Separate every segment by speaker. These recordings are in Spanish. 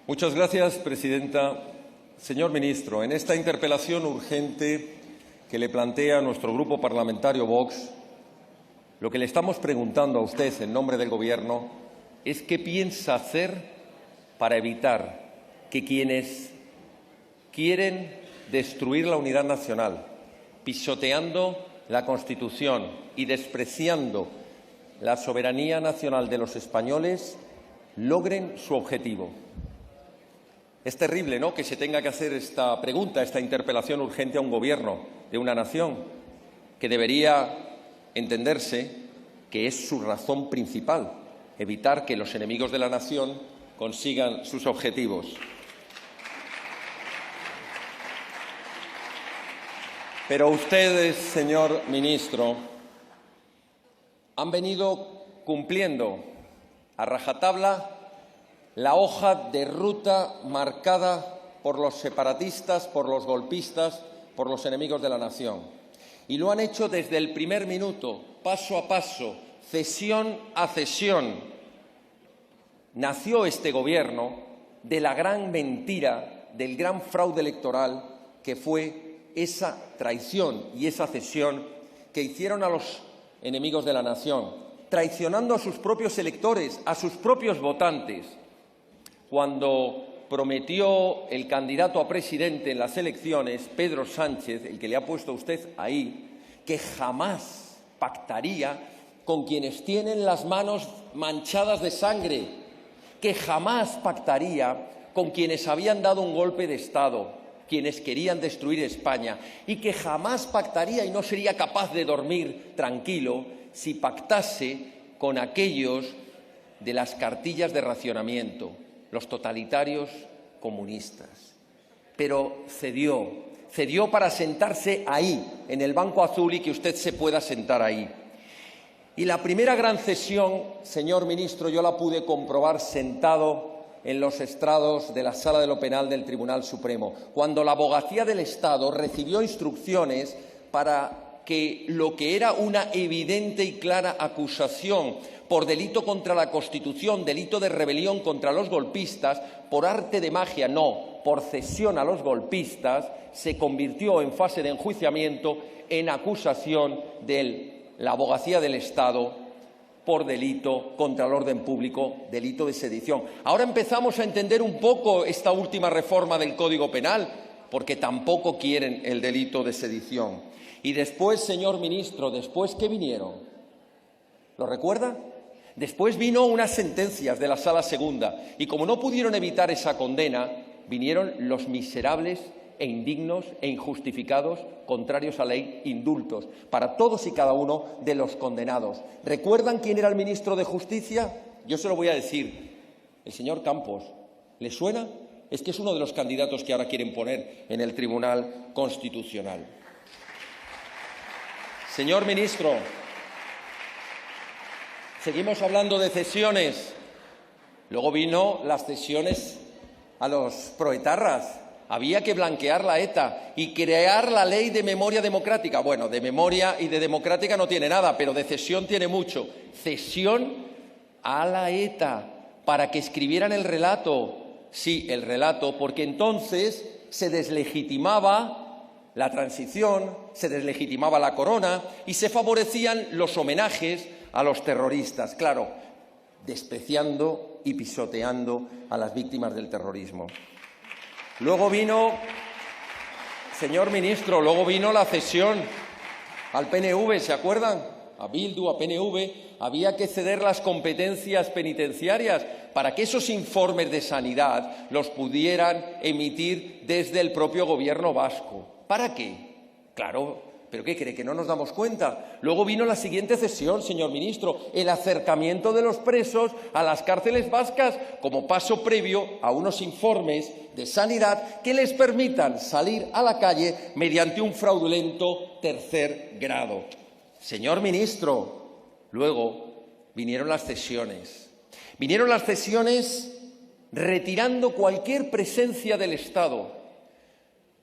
Speaker 1: Muchas gracias, presidenta. Señor ministro, en esta interpelación urgente que le plantea nuestro grupo parlamentario Vox, lo que le estamos preguntando a usted en nombre del Gobierno es qué piensa hacer para evitar que quienes quieren destruir la unidad nacional, pisoteando la Constitución y despreciando la soberanía nacional de los españoles, logren su objetivo. Es terrible, ¿no?, que se tenga que hacer esta pregunta, esta interpelación urgente a un gobierno de una nación que debería entenderse que es su razón principal, evitar que los enemigos de la nación consigan sus objetivos. Pero ustedes, señor ministro, han venido cumpliendo a rajatabla la hoja de ruta marcada por los separatistas, por los golpistas, por los enemigos de la nación. Y lo han hecho desde el primer minuto, paso a paso, cesión a cesión. Nació este Gobierno de la gran mentira, del gran fraude electoral que fue esa traición y esa cesión que hicieron a los enemigos de la nación, traicionando a sus propios electores, a sus propios votantes. Cuando prometió el candidato a presidente en las elecciones, Pedro Sánchez, el que le ha puesto a usted ahí, que jamás pactaría con quienes tienen las manos manchadas de sangre, que jamás pactaría con quienes habían dado un golpe de Estado, quienes querían destruir España, y que jamás pactaría y no sería capaz de dormir tranquilo si pactase con aquellos de las cartillas de racionamiento, los totalitarios comunistas. Pero cedió para sentarse ahí, en el banco azul, y que usted se pueda sentar ahí. Y la primera gran cesión, señor ministro, yo la pude comprobar sentado en los estrados de la Sala de lo Penal del Tribunal Supremo, cuando la Abogacía del Estado recibió instrucciones para que lo que era una evidente y clara acusación por delito contra la Constitución, delito de rebelión contra los golpistas, por arte de magia, no, por cesión a los golpistas, se convirtió en fase de enjuiciamiento en acusación de la Abogacía del Estado por delito contra el orden público, delito de sedición. Ahora empezamos a entender un poco esta última reforma del Código Penal, porque tampoco quieren el delito de sedición. Y después, señor ministro, ¿después qué vinieron? ¿Lo recuerda? Después vino unas sentencias de la Sala Segunda y como no pudieron evitar esa condena, vinieron los miserables e indignos e injustificados, contrarios a ley, indultos para todos y cada uno de los condenados. ¿Recuerdan quién era el ministro de Justicia? Yo se lo voy a decir, el señor Campos. ¿Le suena? Es que es uno de los candidatos que ahora quieren poner en el Tribunal Constitucional. Señor ministro, seguimos hablando de cesiones. Luego vino las cesiones a los proetarras. Había que blanquear la ETA y crear la ley de memoria democrática. Bueno, de memoria y de democrática no tiene nada, pero de cesión tiene mucho. Cesión a la ETA para que escribieran el relato. Sí, el relato, porque entonces se deslegitimaba la transición, se deslegitimaba la corona y se favorecían los homenajes a los terroristas, claro, despreciando y pisoteando a las víctimas del terrorismo. Luego vino, señor ministro, luego vino la cesión al PNV, ¿se acuerdan? A Bildu, a PNV, había que ceder las competencias penitenciarias para que esos informes de sanidad los pudieran emitir desde el propio Gobierno vasco. ¿Para qué? Claro, ¿pero qué cree? ¿Que no nos damos cuenta? Luego vino la siguiente cesión, señor ministro, el acercamiento de los presos a las cárceles vascas como paso previo a unos informes de sanidad que les permitan salir a la calle mediante un fraudulento tercer grado. Señor ministro, luego vinieron las cesiones. Vinieron las cesiones retirando cualquier presencia del Estado.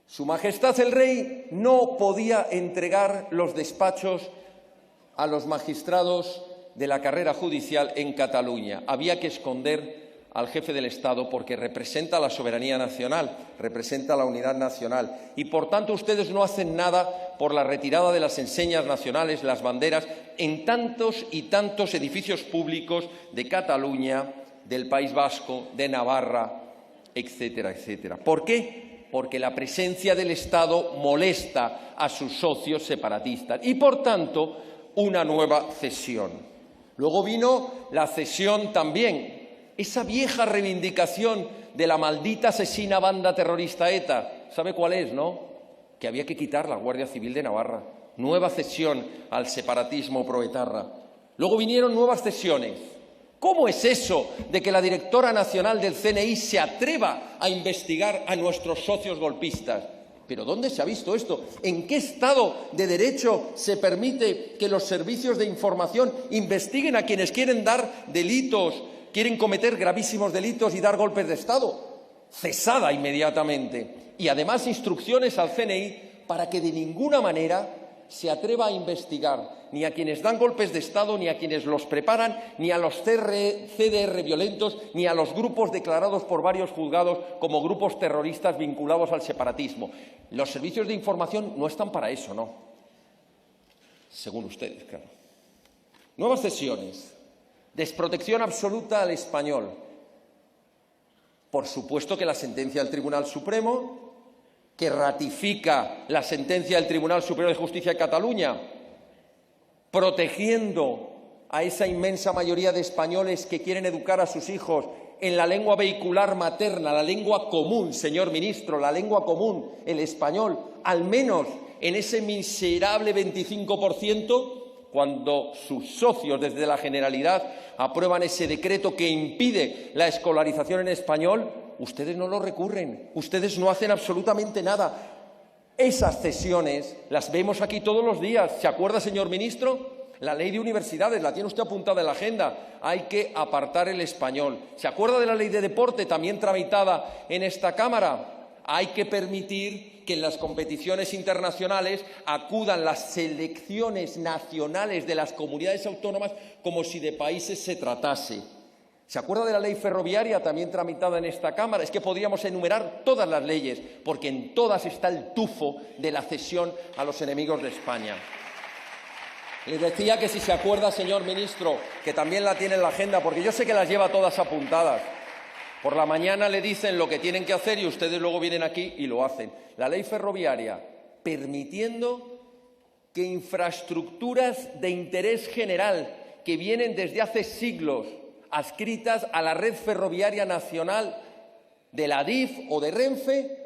Speaker 1: Su Majestad el Rey no podía entregar los despachos a los magistrados de la carrera judicial en Cataluña. Había que esconder al jefe del Estado porque representa la soberanía nacional, representa la unidad nacional. Y, por tanto, ustedes no hacen nada por la retirada de las enseñas nacionales, las banderas, en tantos y tantos edificios públicos de Cataluña, del País Vasco, de Navarra, etcétera, etcétera. ¿Por qué? Porque la presencia del Estado molesta a sus socios separatistas y, por tanto, una nueva cesión. Luego vino la cesión también, esa vieja reivindicación de la maldita asesina banda terrorista ETA. ¿Sabe cuál es, no? Que había que quitar la Guardia Civil de Navarra. Nueva cesión al separatismo proetarra. Luego vinieron nuevas cesiones. ¿Cómo es eso de que la directora nacional del CNI se atreva a investigar a nuestros socios golpistas? ¿Pero dónde se ha visto esto? ¿En qué Estado de Derecho se permite que los servicios de información investiguen a quienes quieren dar delitos, quieren cometer gravísimos delitos y dar golpes de Estado? Cesada inmediatamente. Y además instrucciones al CNI para que de ninguna manera se atreva a investigar ni a quienes dan golpes de Estado, ni a quienes los preparan, ni a los CDR violentos, ni a los grupos declarados por varios juzgados como grupos terroristas vinculados al separatismo. Los servicios de información no están para eso, ¿no? Según ustedes, claro. Nuevas cesiones. Desprotección absoluta al español. Por supuesto que la sentencia del Tribunal Supremo, que ratifica la sentencia del Tribunal Superior de Justicia de Cataluña, protegiendo a esa inmensa mayoría de españoles que quieren educar a sus hijos en la lengua vehicular materna, la lengua común, señor ministro, la lengua común, el español, al menos en ese miserable 25%, cuando sus socios desde la Generalidad aprueban ese decreto que impide la escolarización en español, ustedes no lo recurren, ustedes no hacen absolutamente nada. Esas cesiones las vemos aquí todos los días. ¿Se acuerda, señor ministro? La ley de universidades, la tiene usted apuntada en la agenda. Hay que apartar el español. ¿Se acuerda de la ley de deporte, también tramitada en esta Cámara? Hay que permitir que en las competiciones internacionales acudan las selecciones nacionales de las comunidades autónomas como si de países se tratase. ¿Se acuerda de la ley ferroviaria, también tramitada en esta Cámara? Es que podríamos enumerar todas las leyes, porque en todas está el tufo de la cesión a los enemigos de España. Les decía que si se acuerda, señor ministro, que también la tiene en la agenda, porque yo sé que las lleva todas apuntadas. Por la mañana le dicen lo que tienen que hacer y ustedes luego vienen aquí y lo hacen. La ley ferroviaria, permitiendo que infraestructuras de interés general que vienen desde hace siglos adscritas a la red ferroviaria nacional de la DIF o de Renfe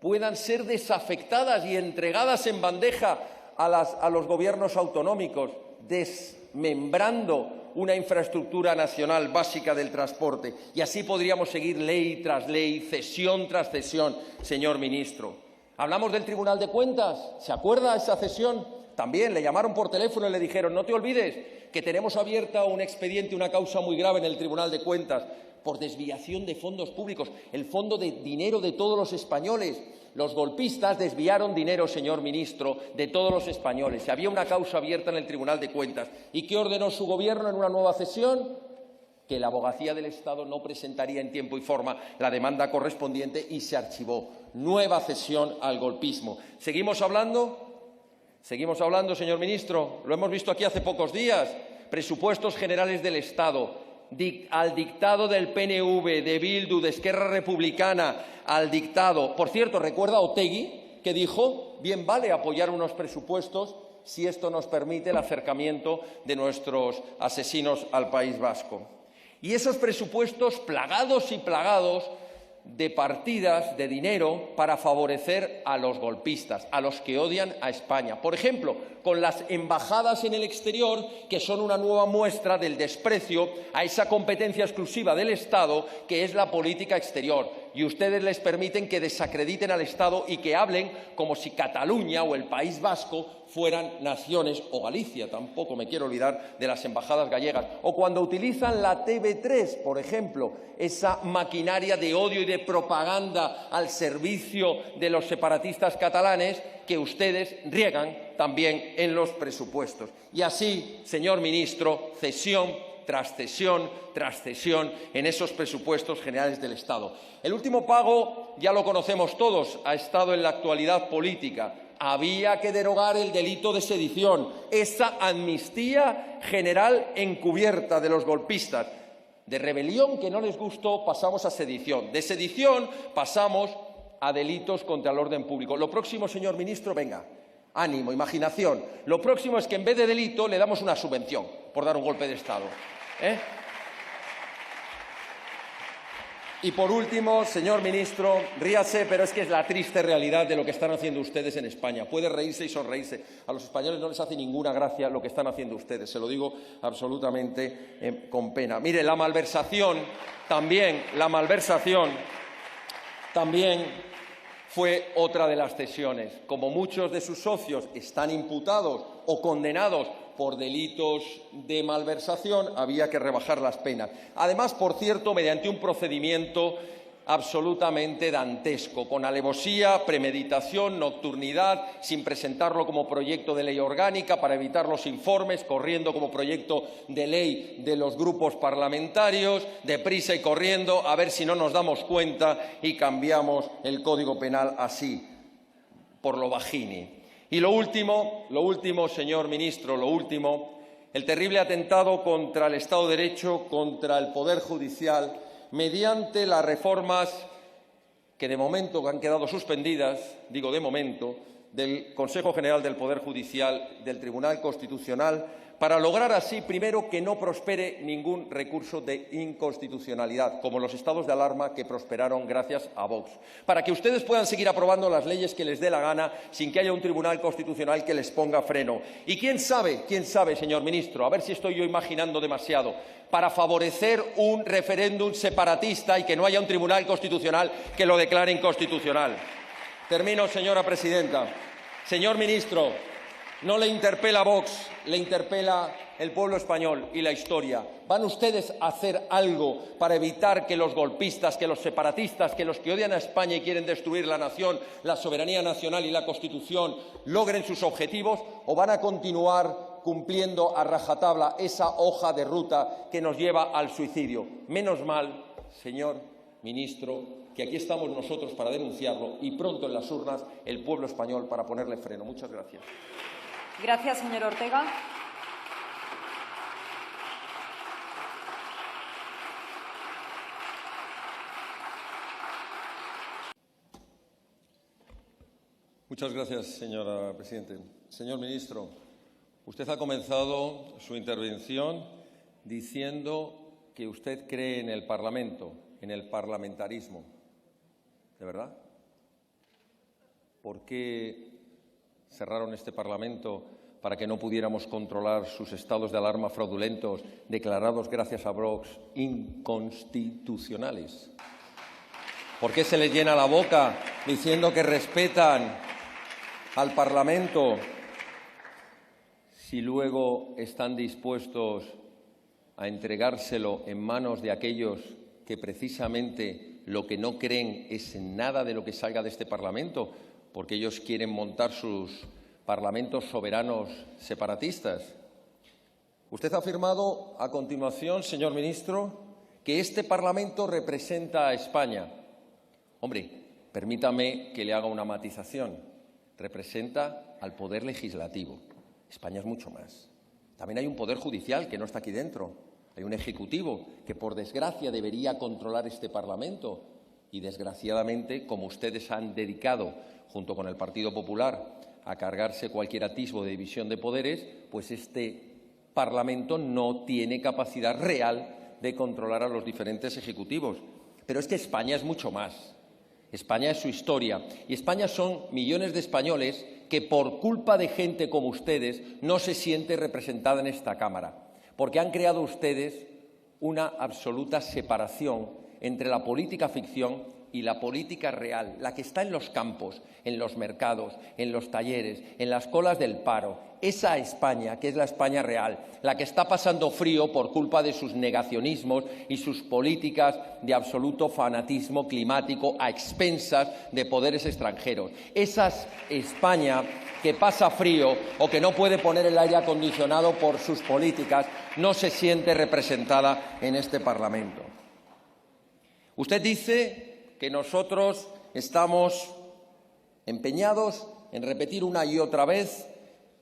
Speaker 1: puedan ser desafectadas y entregadas en bandeja a los gobiernos autonómicos, desmembrando una infraestructura nacional básica del transporte. Y así podríamos seguir ley tras ley, cesión tras cesión, señor ministro. Hablamos del Tribunal de Cuentas. ¿Se acuerda esa cesión? También le llamaron por teléfono y le dijeron: no te olvides que tenemos abierta un expediente, una causa muy grave en el Tribunal de Cuentas por desviación de fondos públicos, el fondo de dinero de todos los españoles. Los golpistas desviaron dinero, señor ministro, de todos los españoles. Había una causa abierta en el Tribunal de Cuentas. ¿Y qué ordenó su gobierno en una nueva cesión? Que la Abogacía del Estado no presentaría en tiempo y forma la demanda correspondiente y se archivó. Nueva cesión al golpismo. ¿Seguimos hablando? Seguimos hablando, señor ministro. Lo hemos visto aquí hace pocos días. Presupuestos generales del Estado. Al dictado del PNV, de Bildu, de Esquerra Republicana, al dictado. Por cierto, ¿recuerda Otegi que dijo: bien vale apoyar unos presupuestos si esto nos permite el acercamiento de nuestros asesinos al País Vasco? Y esos presupuestos plagados y plagados de partidas de dinero para favorecer a los golpistas, a los que odian a España. Por ejemplo, con las embajadas en el exterior, que son una nueva muestra del desprecio a esa competencia exclusiva del Estado que es la política exterior. Y ustedes les permiten que desacrediten al Estado y que hablen como si Cataluña o el País Vasco fueran naciones, o Galicia, tampoco me quiero olvidar de las embajadas gallegas. O cuando utilizan la TV3, por ejemplo, esa maquinaria de odio y de propaganda al servicio de los separatistas catalanes que ustedes riegan también en los presupuestos. Y así, señor ministro, cesión tras cesión tras cesión en esos presupuestos generales del Estado. El último pago ya lo conocemos todos, ha estado en la actualidad política. Había que derogar el delito de sedición, esa amnistía general encubierta de los golpistas. De rebelión que no les gustó pasamos a sedición, de sedición pasamos a delitos contra el orden público. Lo próximo, señor ministro, venga, ánimo, imaginación. Lo próximo es que en vez de delito le damos una subvención por dar un golpe de Estado. Y por último, señor ministro, ríase, pero es que es la triste realidad de lo que están haciendo ustedes en España. Puede reírse y sonreírse. A los españoles no les hace ninguna gracia lo que están haciendo ustedes. Se lo digo absolutamente con pena. Mire, la malversación también fue otra de las cesiones. Como muchos de sus socios están imputados o condenados por delitos de malversación, había que rebajar las penas. Además, por cierto, mediante un procedimiento absolutamente dantesco, con alevosía, premeditación, nocturnidad, sin presentarlo como proyecto de ley orgánica para evitar los informes, corriendo como proyecto de ley de los grupos parlamentarios, deprisa y corriendo, a ver si no nos damos cuenta y cambiamos el Código Penal así, por lo bajini. Y lo último, señor ministro, el terrible atentado contra el Estado de Derecho, contra el Poder Judicial, mediante las reformas que de momento han quedado suspendidas, digo de momento, del Consejo General del Poder Judicial, del Tribunal Constitucional, para lograr así, primero, que no prospere ningún recurso de inconstitucionalidad, como los estados de alarma que prosperaron gracias a Vox, para que ustedes puedan seguir aprobando las leyes que les dé la gana sin que haya un Tribunal Constitucional que les ponga freno. Y quién sabe, señor ministro, a ver si estoy yo imaginando demasiado, para favorecer un referéndum separatista y que no haya un Tribunal Constitucional que lo declare inconstitucional. Termino, señora presidenta. Señor ministro, no le interpela Vox, le interpela el pueblo español y la historia. ¿Van ustedes a hacer algo para evitar que los golpistas, que los separatistas, que los que odian a España y quieren destruir la nación, la soberanía nacional y la Constitución logren sus objetivos, o van a continuar cumpliendo a rajatabla esa hoja de ruta que nos lleva al suicidio? Menos mal, señor ministro, que aquí estamos nosotros para denunciarlo y pronto en las urnas el pueblo español para ponerle freno. Muchas gracias.
Speaker 2: Gracias, señor Ortega.
Speaker 1: Muchas gracias, señora presidenta. Señor ministro, usted ha comenzado su intervención diciendo que usted cree en el Parlamento, en el parlamentarismo. ¿De verdad? ¿Por qué cerraron este Parlamento para que no pudiéramos controlar sus estados de alarma fraudulentos, declarados gracias a Vox inconstitucionales? ¿Por qué se les llena la boca diciendo que respetan al Parlamento si luego están dispuestos a entregárselo en manos de aquellos que precisamente lo que no creen es en nada de lo que salga de este Parlamento, porque ellos quieren montar sus parlamentos soberanos separatistas? Usted ha afirmado a continuación, señor ministro, que este Parlamento representa a España. Hombre, permítame que le haga una matización. Representa al Poder Legislativo. España es mucho más. También hay un Poder Judicial que no está aquí dentro. Hay un Ejecutivo que, por desgracia, debería controlar este Parlamento. Y, desgraciadamente, como ustedes han dedicado, junto con el Partido Popular, a cargarse cualquier atisbo de división de poderes, pues este Parlamento no tiene capacidad real de controlar a los diferentes ejecutivos. Pero es que España es mucho más. España es su historia. Y España son millones de españoles que, por culpa de gente como ustedes, no se siente representada en esta Cámara. Porque han creado ustedes una absoluta separación entre la política ficción y la política real, la que está en los campos, en los mercados, en los talleres, en las colas del paro, esa España, que es la España real, la que está pasando frío por culpa de sus negacionismos y sus políticas de absoluto fanatismo climático a expensas de poderes extranjeros. Esa España que pasa frío o que no puede poner el aire acondicionado por sus políticas, no se siente representada en este Parlamento. Usted dice que nosotros estamos empeñados en repetir una y otra vez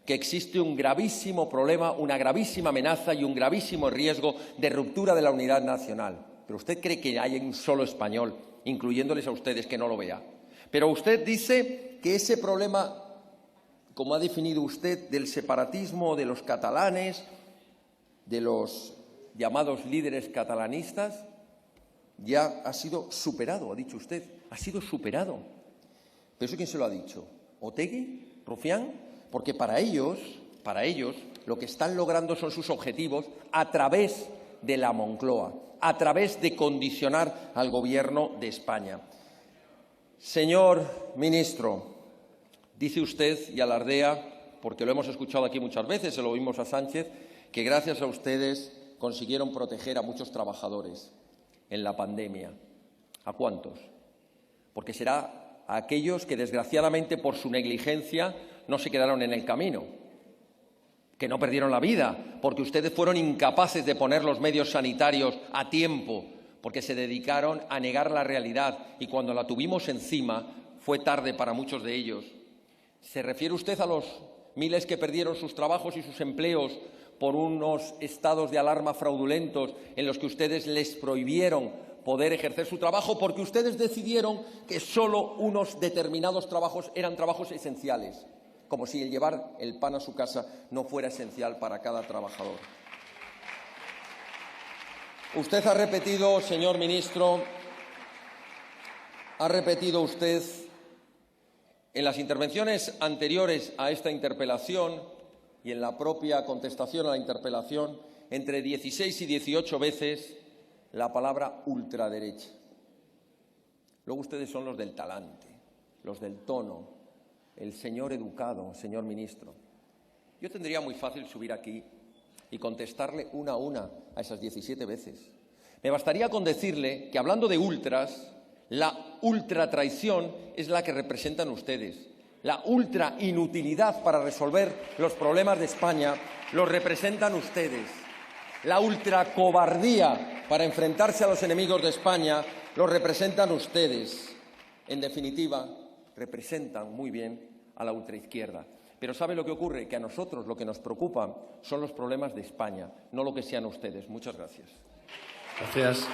Speaker 1: que existe un gravísimo problema, una gravísima amenaza y un gravísimo riesgo de ruptura de la unidad nacional. ¿Pero usted cree que hay un solo español, incluyéndoles a ustedes, que no lo vea? Pero usted dice que ese problema, como ha definido usted, del separatismo de los catalanes, de los llamados líderes catalanistas, ya ha sido superado, ha dicho usted, ha sido superado. ¿Pero eso quién se lo ha dicho? ¿Otegi? ¿Rufián? Porque para ellos, lo que están logrando son sus objetivos a través de la Moncloa, a través de condicionar al Gobierno de España. Señor ministro, dice usted y alardea, porque lo hemos escuchado aquí muchas veces, se lo oímos a Sánchez, que gracias a ustedes consiguieron proteger a muchos trabajadores en la pandemia. ¿A cuántos? Porque será a aquellos que, desgraciadamente, por su negligencia, no se quedaron en el camino, que no perdieron la vida, porque ustedes fueron incapaces de poner los medios sanitarios a tiempo, porque se dedicaron a negar la realidad y cuando la tuvimos encima fue tarde para muchos de ellos. ¿Se refiere usted a los miles que perdieron sus trabajos y sus empleos por unos estados de alarma fraudulentos en los que ustedes les prohibieron poder ejercer su trabajo porque ustedes decidieron que solo unos determinados trabajos eran trabajos esenciales, como si el llevar el pan a su casa no fuera esencial para cada trabajador? Usted ha repetido, señor ministro, ha repetido usted en las intervenciones anteriores a esta interpelación y en la propia contestación a la interpelación, entre 16 y 18 veces la palabra ultraderecha. Luego ustedes son los del talante, los del tono, el señor educado, señor ministro. Yo tendría muy fácil subir aquí y contestarle una a una a esas 17 veces. Me bastaría con decirle que, hablando de ultras, la ultratraición es la que representan ustedes. La ultra inutilidad para resolver los problemas de España los representan ustedes. La ultra cobardía para enfrentarse a los enemigos de España los representan ustedes. En definitiva, representan muy bien a la ultraizquierda. Pero ¿sabe lo que ocurre? Que a nosotros lo que nos preocupa son los problemas de España, no lo que sean ustedes. Muchas gracias.
Speaker 3: Gracias.